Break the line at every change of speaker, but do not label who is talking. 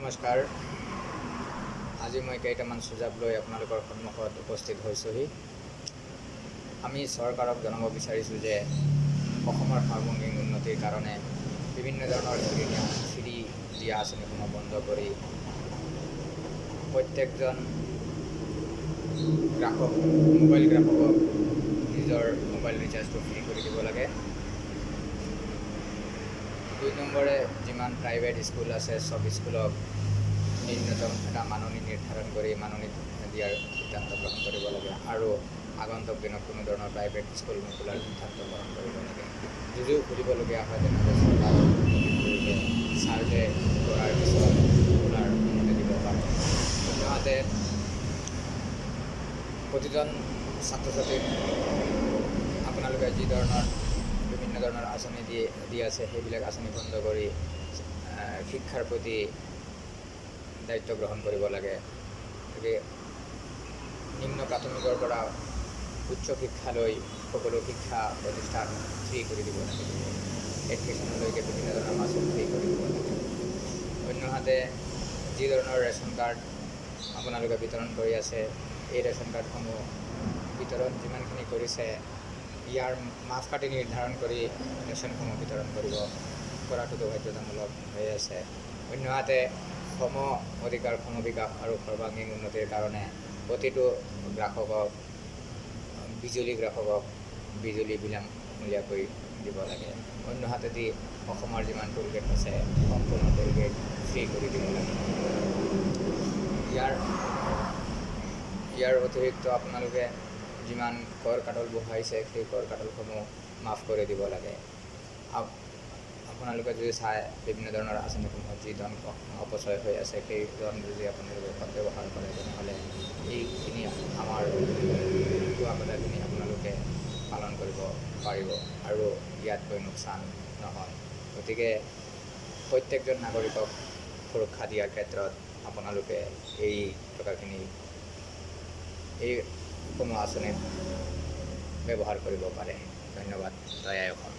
নমস্কাৰ। আজি মই কেইটামান সুঝাৱ লৈ আপোনালোকৰ সন্মুখত উপস্থিত হৈছোহি। আমি চৰকাৰক জনাব বিচাৰিছোঁ যে অসমৰ সাৰ্বজনীন উন্নতিৰ কাৰণে বিভিন্ন ধৰণৰ ফ্ৰী দিয়া আঁচনিসমূহ বন্ধ কৰি প্ৰত্যেকজন মোবাইল গ্ৰাহকক নিজৰ মোবাইল ৰিচাৰ্জটো ফ্ৰী কৰি দিব লাগে। 2 নম্বৰে যিমান প্ৰাইভেট স্কুল আছে সব স্কুলক ন্যূনতম এটা মাননি নিৰ্ধাৰণ কৰি মাননি দিয়াৰ সিদ্ধান্ত গ্ৰহণ কৰিব লাগে আৰু আগন্তুক দিনত কোনো ধৰণৰ প্ৰাইভেট স্কুল নোখোলাৰ সিদ্ধান্ত গ্ৰহণ কৰিব লাগে। যদিও খুলিবলগীয়া হয় তেনেহ'লে চৰকাৰৰ চাৰ্ভে কৰাৰ পিছত খোলাৰ অনুমতি দিব পাৰে। অন্যহাতে প্ৰতিজন ছাত্ৰ ছাত্ৰীক আপোনালোকে যি ধৰণৰ বিভিন্ন ধৰণৰ আঁচনি দি আছে সেইবিলাক আঁচনি বন্ধ কৰি শিক্ষাৰ প্ৰতি দায়িত্ব গ্ৰহণ কৰিব লাগে। গতিকে নিম্ন প্ৰাথমিকৰ পৰা উচ্চ শিক্ষালৈ সকলো শিক্ষা প্ৰতিষ্ঠান ফ্ৰী কৰি দিব লাগে। এডুকেশ্যনলৈকে বিভিন্ন ধৰণৰ আঁচনি ফ্ৰী কৰি দিব লাগে। অন্যহাতে যি ধৰণৰ ৰেচন কাৰ্ড আপোনালোকে বিতৰণ কৰি আছে এই ৰেচন কাৰ্ডসমূহ বিতৰণ যিমানখিনি কৰিছে ইয়াৰ মাপকাঠি নিৰ্ধাৰণ কৰি ৰেচনসমূহ বিতৰণ কৰাটোতো বাধ্যতামূলক হৈ আছে। অন্যহাতে সম অধিকাৰ সমবিকাশ আৰু সৰ্বাংগীন উন্নতিৰ কাৰণে প্ৰতিটো বিজুলী গ্ৰাহকক বিজুলী বিনামূলীয়াকৈ দিব লাগে। অন্যহাতেদি অসমৰ যিমান টোল গেট আছে সম্পূৰ্ণ টোল গেট ফ্ৰী কৰি দিব লাগে। ইয়াৰ অতিৰিক্ত আপোনালোকে যিমান কৰ কাটল বহাইছে সেই কৰ কাটলসমূহ মাফ কৰি দিব লাগে। আপোনালোকে যদি চাই বিভিন্ন ধৰণৰ আঁচনিসমূহত যি ধন অপচয় হৈ আছে সেই ধন যদি আপোনালোকে সদব্যৱহাৰ কৰে তেনেহ'লে এইখিনি আমাৰ কোৱা কথাখিনি আপোনালোকে পালন কৰিব পাৰিব আৰু ইয়াতকৈ লোকচান নহয়। গতিকে প্ৰত্যেকজন নাগৰিকক সুৰক্ষা দিয়াৰ ক্ষেত্ৰত আপোনালোকে এই টকাখিনি এইসমূহ আঁচনিত ব্যৱহাৰ কৰিব পাৰে। ধন্যবাদ। জয় আই অসম।